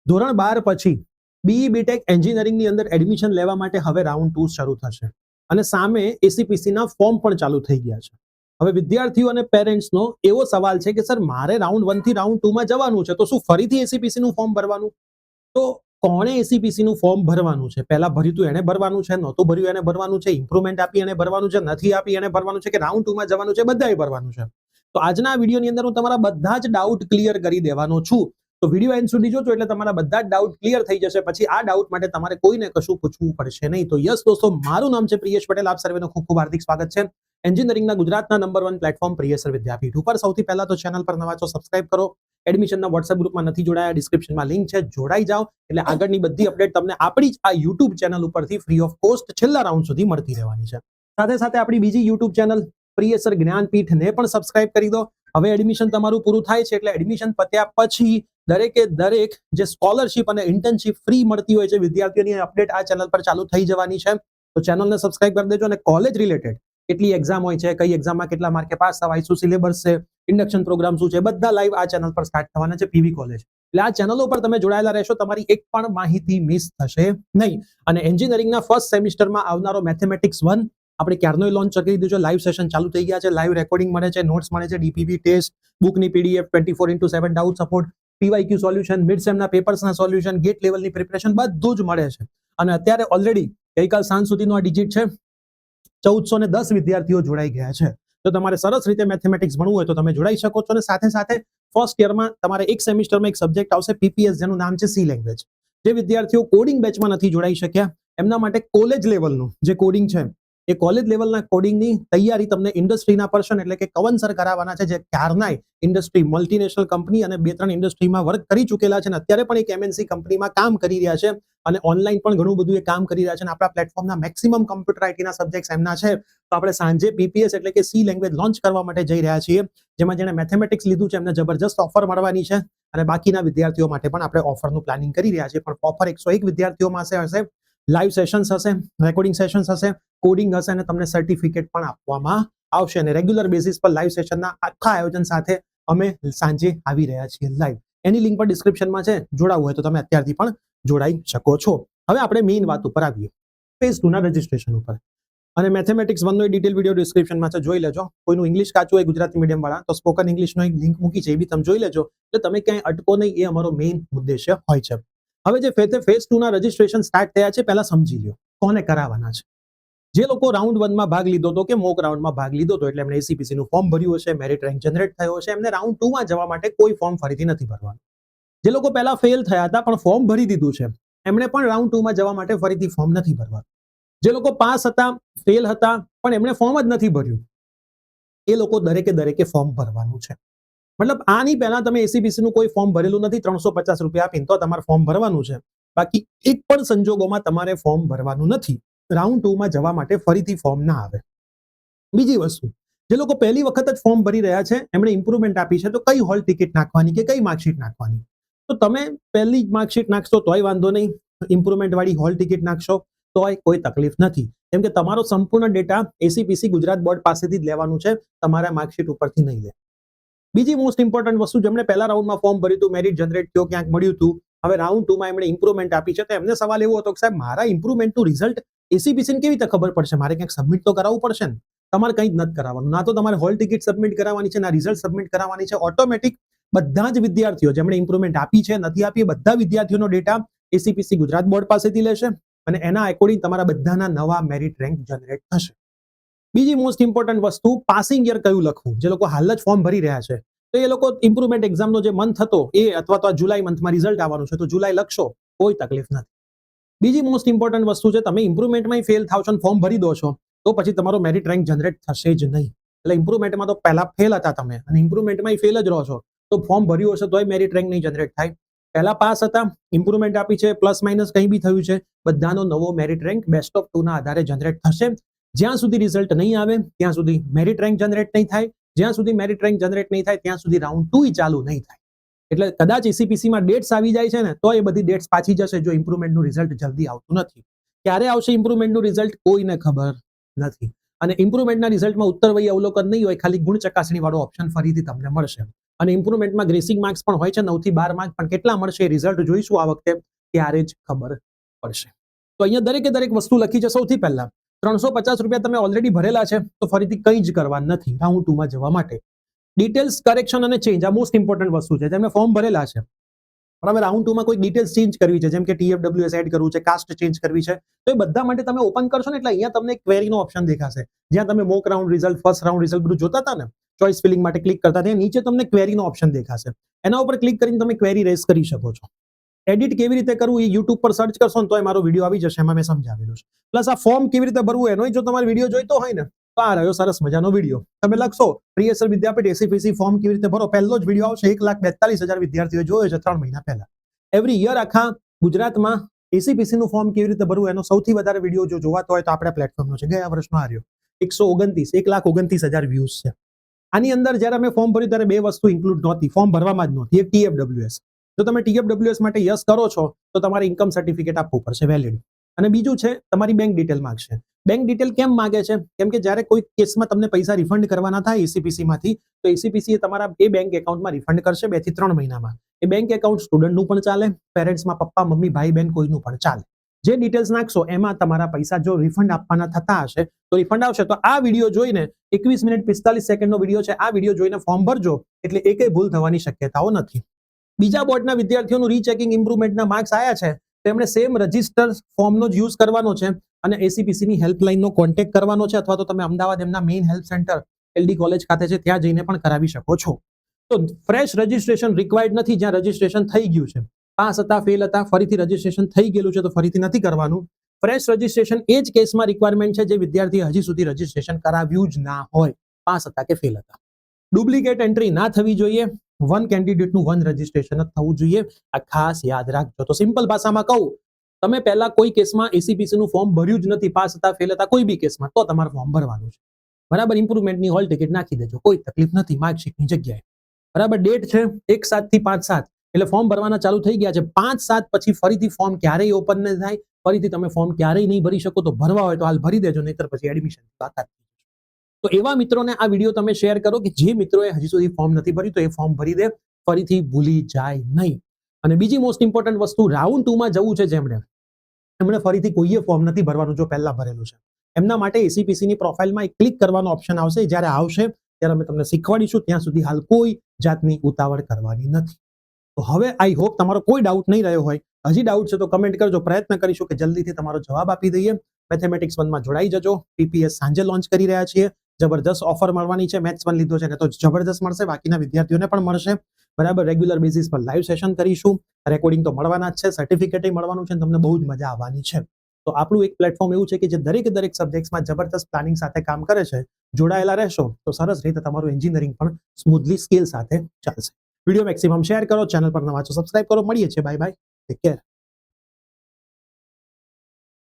ધોરણ 12 પછી BE BTech એન્જિનિયરિંગની અંદર એડમિશન લેવા માટે હવે રાઉન્ડ 2 શરૂ થશે અને સામે એસીપીસીના ફોર્મ પણ ચાલુ થઈ ગયા છે. હવે વિદ્યાર્થીઓ અને પેરેન્ટ્સનો એવો સવાલ છે કે સર મારે રાઉન્ડ 1 થી રાઉન્ડ 2 માં જવાનું છે, તો શું ફરીથી એસીપીસીનું ફોર્મ ભરવાનું? તો કોણે એસીપીસીનું ફોર્મ ભરવાનું છે? પહેલા ભર્યું હતું એને ભરવાનું છે, નહોતું ભર્યું એને ભરવાનું છે, ઇમ્પ્રુવમેન્ટ આપી એને ભરવાનું છે, નથી આપી એને ભરવાનું છે, કે રાઉન્ડ 2 માં જવાનું છે, બધાએ ભરવાનું છે? તો આજના વિડીયોની અંદર હું તમારા બધા જ ડાઉટ ક્લિયર કરી દેવાનો છું. તો વિડીયો એન્ડ સુધી જોજો એટલે તમારા બધા જ ડાઉટ ક્લિયર થઈ જશે. પછી આ ડાઉટ માટે તમારે કોઈને કશું પૂછવું પડશે નહીં. તો યસ દોસ્તો, મારું નામ છે પ્રિયેશ પટેલ. આપ સર્વેનું ખૂબ ખૂબ હાર્દિક સ્વાગત છે એન્જિનિયરિંગના ગુજરાતના નંબર 1 પ્લેટફોર્મ પ્રિયેસર વિદ્યાપીઠ ઉપર. સૌથી પહેલા તો ચેનલ પર નવા છો સબસ્ક્રાઇબ કરો. એડમિશનના વોટ્સએપ ગ્રુપમાં નથી જોડાયા, ડિસ્ક્રિપ્શનમાં લિંક છે, જોડાઈ જાઓ એટલે આગળની બધી અપડેટ તમને આપણી જ આ યુટ્યુબ ચેનલ ઉપરથી ફ્રી ઓફ કોસ્ટ છેલ્લા રાઉન્ડ સુધી મળતી રહેવાની છે. સાથે સાથે આપણી બીજી યુટ્યુબ ચેનલ પ્રિયેસર જ્ઞાનપીઠને પણ સબસ્ક્રાઇબ કરી દો. હવે એડમિશન તમારું પૂરું થાય છે એટલે એડમિશન પત્યા પછી દરેકે દરેક જે સ્કોલરશિપ અને ઇન્ટર્નશિપ ફ્રી મળતી હોય છે વિદ્યાર્થીઓની અપડેટ આ ચેનલ પર ચાલુ થઈ જવાની છે. તો ચેનલને સબસ્ક્રાઇબ કરી દેજો. અને કોલેજ રિલેટેડ કેટલી એક્ઝામ હોય છે, કઈ એક્ઝામમાં કેટલા માર્કે પાસ થવાય, શું સિલેબસ છે, ઇન્ડક્શન પ્રોગ્રામ શું છે, બધા લાઈવ આ ચેનલ પર સ્ટાર્ટ થવાના છે પીવી કોલેજ. એટલે આ ચેનલો પર તમે જોડાયેલા રહેશો, તમારી એક પણ માહિતી મિસ થશે નહીં. અને એન્જિનિયરિંગના ફર્સ્ટ સેમિસ્ટરમાં આવનારો મેથેમેટિક્સ 1 આપણે ક્યારનો લોન્ચ કરી દીધું છે. લાઈવ સેશન ચાલુ થઈ ગયા છે, લાઈવ રેકોર્ડિંગ મળે છે, નોટ્સ મળે છે, ડીપીપી ટેસ્ટ, બુકની PDF, 24x7 doubt support, PYQ solution, mid સેમના પેપર્સના સોલ્યુશન, ગેટ લેવલની પ્રિપરેશન બધું જ મળે છે. અને અત્યારે ઓલરેડી ગઈકાલ સાંજ સુધીનો આ ડિજિટ છે 1410 વિદ્યાર્થીઓ જોડાઈ ગયા છે. તો તમારે સરસ રીતે મેથેમેટિક્સ ભણવું હોય તો તમે જોડાઈ શકો છો. અને સાથે સાથે ફર્સ્ટ યરમાં તમારે એક સેમિસ્ટરમાં એક સબ્જેક્ટ આવશે પીપીએસ, જેનું નામ છે સી લેંગ્વેજ. જે વિદ્યાર્થીઓ કોડિંગ બેચમાં નથી જોડાઈ શક્યા એમના માટે કોલેજ લેવલનું જે કોડિંગ છે એ કોલેજ લેવલના કોડિંગની તૈયારી તમને ઇન્ડસ્ટ્રીના પર્સન એટલે કે કવન સર કરાવવાના છે, જે ક્યારનાય ઇન્ડસ્ટ્રી મલ્ટીનેશનલ કંપની અને 2-3 ઇન્ડસ્ટ્રીમાં વર્ક કરી ચૂકેલા છે અને અત્યારે પણ એક એમએનસી કંપનીમાં કામ કરી રહ્યા છે અને ઓનલાઈન પણ ઘણું બધું એ કામ કરી રહ્યા છે. અને આપણા પ્લેટફોર્મના મેક્સિમમ કમ્પ્યુટર આઈટીના સબ્જેક્ટ્સ એમના છે. તો આપણે સાંજે પીપીએસ એટલે કે સી લેંગ્વેજ લોન્ચ કરવા માટે જઈ રહ્યા છીએ, જેમાં જેણે મેથેમેટિક્સ લીધું છે એમને જબરજસ્ત ઓફર મળવાની છે. અને બાકીના વિદ્યાર્થીઓ માટે પણ આપણે ઓફરનું પ્લાનિંગ કરી રહ્યા છીએ. પણ ઓફર 101 વિદ્યાર્થીઓમાં હશે, લાઈવ સેશન્સ હશે, રેકોર્ડિંગ સેશન્સ હશે, કોડિંગ હશે અને તમને સર્ટિફિકેટ પણ આપવામાં આવશે. અને રેગ્યુલર બેસિસ પર લાઈવ સેશનના આખા આયોજન સાથે અમે સાંજે આવી રહ્યા છીએ લાઈવ. એની લિંક પર ડિસ્ક્રિપ્શનમાં છે, જોડાવું હોય તો તમે અત્યારથી પણ જોડાઈ શકો છો. હવે આપણે મેઇન વાત ઉપર આવીએ, ફેઝ 2 ના રજિસ્ટ્રેશન ઉપર. અને મેથેમેટિક્સ 1 નો ડિટેલ વિડીયો ડિસ્ક્રિપ્શનમાં છે, જોઈ લેજો. કોઈનું ઇંગ્લિશ કાચું હોય ગુજરાતી મીડિયમ વાળા તો સ્પોકન ઇંગ્લિશનો એક લિંક મૂકી છે, એ બી તમે જોઈ લેજો એટલે તમે ક્યાંય અટકો નહીં. એ અમારો મેઇન ઉદ્દેશ્ય હોય છે. હવે જે ફેઝ 2 ના રજિસ્ટ્રેશન સ્ટાર્ટ થયા છે, પહેલા સમજી લો કોને કરાવવાના છે. જે લોકો રાઉન્ડ 1 માં ભાગ લીધો હતો કે મોક રાઉન્ડમાં ભાગ લીધો હતો એટલે એમણે એસીપીસી નું ફોર્મ ભર્યું હશે, મેરિટ રેન્ક જનરેટ થયો હશે, એમને રાઉન્ડ 2 માં જવા માટે કોઈ ફોર્મ ફરીથી નથી ભરવાનું. જે લોકો પહેલા ફેલ થયા હતા પણ ફોર્મ ભરી દીધું છે એમણે પણ રાઉન્ડ 2 માં જવા માટે ફરીથી ફોર્મ નથી ભરવાનું. જે લોકો પાસ હતા, ફેલ હતા પણ એમણે ફોર્મ જ નથી ભર્યું, એ લોકો દરેકે ફોર્મ ભરવાનું છે. મતલબ આની પહેલા તમે એસીપીસી નું કોઈ ફોર્મ ભરેલું નથી, 350 રૂપિયા આપીને તો તમારે ફોર્મ ભરવાનું છે. બાકી એક પણ સંજોગોમાં તમારે ફોર્મ ભરવાનું નથી. રાઉન્ડ 2 માં જવા માટે ફરીથી ફોર્મ ના આવે. બીજી વસ્તુ, જે લોકો પહેલી વખત જ ફોર્મ ભરી રહ્યા છે એમણે ઇમ્પ્રુવમેન્ટ આપી છે, તો કઈ હોલ ટિકિટ નાખવાની કે કઈ માર્કશીટ નાખવાની? તો તમે પહેલી માર્કશીટ નાખશો તોય વાંધો નહીં, ઇમ્પ્રુવમેન્ટ વાળી હોલ ટિકિટ નાખશો તોય કોઈ તકલીફ નથી, કેમ કે તમારો સંપૂર્ણ ડેટા એસીપીસી ગુજરાત બોર્ડ પાસેથી જ લેવાનું છે, તમારા માર્કશીટ ઉપરથી નહીં લે. બીજી મોસ્ટ ઇમ્પોર્ટન્ટ વસ્તુ, જેમણે પહેલા રાઉન્ડમાં ફોર્મ ભર્યું હતું, મેરિટ જનરેટ થયો, ક્યાંક મળ્યું હતું, હવે રાઉન્ડ 2 માં એમણે ઇમ્પ્રુવમેન્ટ આપી છે, તો એમને સવાલ એવો હતો કે સાહેબ મારા ઇમ્પ્રુવમેન્ટનું રિઝલ્ટ એસીપીસીને કેવી રીતે ખબર પડશે? મારે ક્યાંક સબમિટ તો કરાવવું પડશે ને. તમારે કંઈ જ નથી કરાવવાનું, ના તો તમારે હોલ ટિકિટ સબમિટ કરાવવાની છે, ના રિઝલ્ટ સબમિટ કરાવવાની છે. ઓટોમેટિક બધા જ વિદ્યાર્થીઓ જેમણે ઇમ્પ્રુવમેન્ટ આપી છે, નથી આપી, બધા વિદ્યાર્થીઓનો ડેટા એસીપીસી ગુજરાત બોર્ડ પાસેથી લેશે અને એના એકોર્ડિંગ તમારા બધાના નવા મેરિટ રેન્ક જનરેટ થશે. બીજી મોસ્ટ ઇમ્પોર્ટન્ટ વસ્તુ, પાસિંગ યર કયું લખવું. જે લોકો હાલ જ ફોર્મ ભરી રહ્યા છે તો એ લોકો ઇમ્પ્રુવમેન્ટ એક્ઝામનો જે મંથ હતો એ અથવા તો જુલાઈ મંથમાં રિઝલ્ટ આવવાનું છે તો જુલાઈ લખશો, કોઈ તકલીફ નથી. બીજી મોસ્ટ ઇમ્પોર્ટન્ટ વસ્તુ છે, તમે ઇમ્પ્રુવમેન્ટમાં ફેલ થાવ છો અને ફોર્મ ભરી દો છો તો પછી તમારો મેરિટ રેન્ક જનરેટ થશે જ નહીં. એટલે ઇમ્પ્રુવમેન્ટમાં તો પહેલા ફેલ હતા તમે અને ઇમ્પ્રુવમેન્ટમાં ફેલ જ રહો છો તો ફોર્મ ભર્યું હશે તોય મેરિટ રેન્ક નહીં જનરેટ થાય. પહેલા પાસ હતા, ઇમ્પ્રુવમેન્ટ આપી છે, પ્લસ માઇનસ કંઈ બી થયું છે, બધાનો નવો મેરિટ રેન્ક બેસ્ટ ઓફ 2 ના આધારે જનરેટ થશે. જ્યાં સુધી રિઝલ્ટ નહીં આવે ત્યાં સુધી મેરિટ રેન્ક જનરેટ નહીં થાય, જ્યાં સુધી મેરિટ રેન્ક જનરેટ નહીં થાય ત્યાં સુધી રાઉન્ડ 2 ચાલુ નહીં થાય. એટલે કદાચ એસીપીસીમાં ડેટ્સ આવી જાય છે ને તો એ બધી ડેટ્સ પાછી જશે જો ઇમ્પ્રુવમેન્ટનું રિઝલ્ટ જલ્દી આવતું નથી. ક્યારે આવશે ઇમ્પ્રુવમેન્ટનું રિઝલ્ટ કોઈને ખબર નથી. અને ઇમ્પ્રુવમેન્ટના રિઝલ્ટમાં ઉત્તરવહી અવલોકન નહીં હોય, ખાલી ગુણ ચકાસણી વાળો ઓપ્શન ફરીથી તમને મળશે. અને ઇમ્પ્રુવમેન્ટમાં ગ્રેસિંગ માર્ક્સ પણ હોય છે 9 થી 12 માર્ક, પણ કેટલા મળશે એ રિઝલ્ટ જોઈશું આ વખતે, ત્યારે જ ખબર પડશે. તો અહીંયા દરેક વસ્તુ લખી છે. સૌથી પહેલા 350 રૂપિયા તમે ઓલરેડી ભરેલા છે, તો ફરીથી કંઈ જ કરવા નથી રાઉન્ડ 2 માં જવા માટે. ડિટેલ્સ કરેક્શન અને ચેન્જ આ મોસ્ટ ઇમ્પોર્ટન્ટ વસ્તુ છે. જેમને ફોર્મ ભરેલા છે પણ હવે રાઉન્ડ 2 માં કોઈ ડિટેલ્સ ચેન્જ કરવી છે, જેમ કે TFWS એડ કરવું છે, કાસ્ટ ચેન્જ કરવી છે, તો એ બધા માટે તમે ઓપન કરશો ને એટલે અહીંયા તમને ક્વેરીનો ઓપ્શન દેખાશે. જ્યાં તમે mock round result, first round result બધું જોતા હતા ને, ચોઇસ ફિલિંગ માટે ક્લિક કરતા હતા, નીચે તમને ક્વેરીનો ઓપ્શન દેખાશે. એના ઉપર ક્લિક કરીને તમે ક્વેરી રેઝ કરી શકો છો. એડિટ કેવી રીતે કરવું એ યુટ્યુબ પર સર્ચ કરશો ને તો મારો વિડીયો આવી જશે, એમાં મેં સમજાવેલું છે. પ્લસ આ ફોર્મ કેવી રીતે ભરવું એનો જો તમારે વિડીયો જોઈતો હોય ને, તો આ રહ્યો સરસ મજાનો વિડીયો. તમે લખશો પ્રિયસર વિદ્યાપીઠ એસીપીસી ફોર્મ કેવી રીતે ભરો, પહેલો જ વિડીયો આવશે. 1,42,000 વિદ્યાર્થીઓ જોયો છે 3 મહિના પહેલા. એવરી યર આખા ગુજરાતમાં એસીપીસી નું ફોર્મ કેવી રીતે ભરવું એનો સૌથી વધારે વિડીયો જો જોવાતો હોય તો આપણા પ્લેટફોર્મનો છે. ગયા વર્ષનો આ રહ્યો 1,29,000 વ્યૂઝ છે. આની અંદર જ્યારે અમે ફોર્મ ભર્યું ત્યારે 2 વસ્તુ ઇન્ક્લુડ નહોતી, ફોર્મ ભરવામાં જ નહોતી. એક TFWS. જો તમે TFWS માટે યસ કરો છો તો તમારે ઇન્કમ સર્ટિફિકેટ આપવું પડશે વેલિડ. અને બીજું છે તમારી બેંક ડિટેલ માંગશે. બેંક ડિટેલ કેમ માંગે છે? કેમ કે જ્યારે કોઈ કેસમાં તમને પૈસા રિફંડ કરવાના થાય એસીપીસી માંથી, તો એસીપીસી તમારા એ બેંક એકાઉન્ટમાં રિફંડ કરશે 2 થી 3 મહિનામાં. એ બેંક એકાઉન્ટ સ્ટુડન્ટનું પણ ચાલે, પેરેન્ટ્સમાં પપ્પા મમ્મી ભાઈ બહેન કોઈનું પણ ચાલે. જે ડિટેલ્સ નાખશો એમાં તમારા પૈસા જો રિફંડ આપવાના થતા હશે તો રિફંડ આવશે. તો આ વિડીયો જોઈને 21 મિનિટ 45 સેકન્ડનો વિડીયો છે, આ વિડીયો જોઈને ફોર્મ ભરજો એટલે એકેય ભૂલ થવાની શક્યતાઓ નથી. બીજા બોર્ડના વિદ્યાર્થીઓનું રીચેકિંગ ઇમ્પ્રુવમેન્ટના માર્ક્સ આવ્યા છે, તેમણે સેમ રજિસ્ટર ફોર્મનો જ યુઝ કરવાનો છે અને એસીપીસીની હેલ્પલાઇનનો કોન્ટેક્ટ કરવાનો છે, અથવા તો તમે અમદાવાદ એમના main help centre LD college ખાતે છે ત્યાં જઈને પણ કરાવી શકો છો. તો ફ્રેશ રજિસ્ટ્રેશન રિક્વાયર્ડ નથી. જ્યાં રજિસ્ટ્રેશન થઈ ગયું છે, પાસ હતા ફેલ હતા, ફરીથી રજિસ્ટ્રેશન થઈ ગયેલું છે તો ફરીથી નથી કરવાનું. ફ્રેશ રજિસ્ટ્રેશન એ જ કેસમાં રિક્વાયરમેન્ટ છે જે વિદ્યાર્થી હજી સુધી રજિસ્ટ્રેશન કરાવ્યું જ ના હોય, પાસ હતા કે ફેલ હતા. ડુપ્લિકેટ એન્ટ્રી ના થવી જોઈએ. વન કેન્ડિડેટનું વન રજિસ્ટ્રેશન જ થવું જોઈએ. આ ખાસ યાદ રાખજો. તો સિમ્પલ ભાષામાં કહું, તમે પહેલા કોઈ કેસમાં એસીપીસી નું ફોર્મ ભર્યું જ નથી, પાસ હતા ફેલ હતા કોઈ બી કેસમાં, તો તમારે ફોર્મ ભરવાનું છે. બરાબર. ઇમ્પ્રુવમેન્ટની હોલ ટિકિટ નાખી દેજો, કોઈ તકલીફ નથી માર્કશીટની જગ્યાએ. બરાબર. ડેટ છે 1/7 થી 5/7, એટલે ફોર્મ ભરવાના ચાલુ થઈ ગયા છે. 5/7 પછી ફરીથી ફોર્મ ક્યારેય ઓપન ન થાય, ફરીથી તમે ફોર્મ ક્યારેય નહીં ભરી શકો. તો ભરવા હોય તો હાલ ભરી દેજો, નહીતર પછી એડમિશન બાકાત. તો એવા મિત્રોને આ વિડીયો તમે શેર કરો કે જે મિત્રોએ હજી સુધી ફોર્મ નથી ભર્યું તો એ ફોર્મ ભરી દે, ફરીથી ભૂલી જાય નહીં. અને બીજી મોસ્ટ ઇમ્પોર્ટન્ટ વસ્તુ, રાઉન્ડ 2 માં જવું છે જેમણે, એમણે ફરીથી કોઈએ ફોર્મ નથી ભરવાનું જો પહેલા ભરેલું છે. એમના માટે એસીપીસી ની પ્રોફાઇલમાં એક ક્લિક કરવાનો ઓપ્શન આવશે. જ્યારે આવશે ત્યારે અમે તમને શીખવાડીશું. ત્યાં સુધી હાલ કોઈ જાતની ઉતાવળ કરવાની નથી. તો હવે આઈ હોપ તમારો કોઈ ડાઉટ નહીં રહ્યો હોય. હજી ડાઉટ છે તો કમેન્ટ કરજો, પ્રયત્ન કરીશું કે જલ્દીથી તમારો જવાબ આપી દઈએ. મેથેમેટિક્સ 1 માં જોડાઈ જજો. PPS સાંજે લોન્ચ કરી રહ્યા છીએ. જબરદસ્ત ઓફર મળવાની છે. મેથ્સ 1 લીધો છે ને તો જબરદસ્ત મળશે, બાકીના વિદ્યાર્થીઓને પણ મળશે. બરાબર. રેગ્યુલર બેસિસ પર લાઈવ સેશન કરીશું. રેકોર્ડિંગ તો મળવાના જ છે, સર્ટિફિકેટ મળવાનું છે, તમને બહુ જ મજા આવવાની છે. તો આપણું એક પ્લેટફોર્મ એવું છે કે જે દરેક સબ્જેક્ટ્સમાં જબરદસ્ત પ્લાનિંગ સાથે કામ કરે છે. જોડાયેલા રહેશો તો સરસ રીતે તમારું એન્જિનિયરિંગ પણ સ્મૂથલી સ્કેલ સાથે ચાલશે. વિડીયો મેક્સિમમ શેર કરો, ચેનલ પર નવા છો સબસ્ક્રાઇબ કરો. મળીએ છીએ. Bye bye, take care.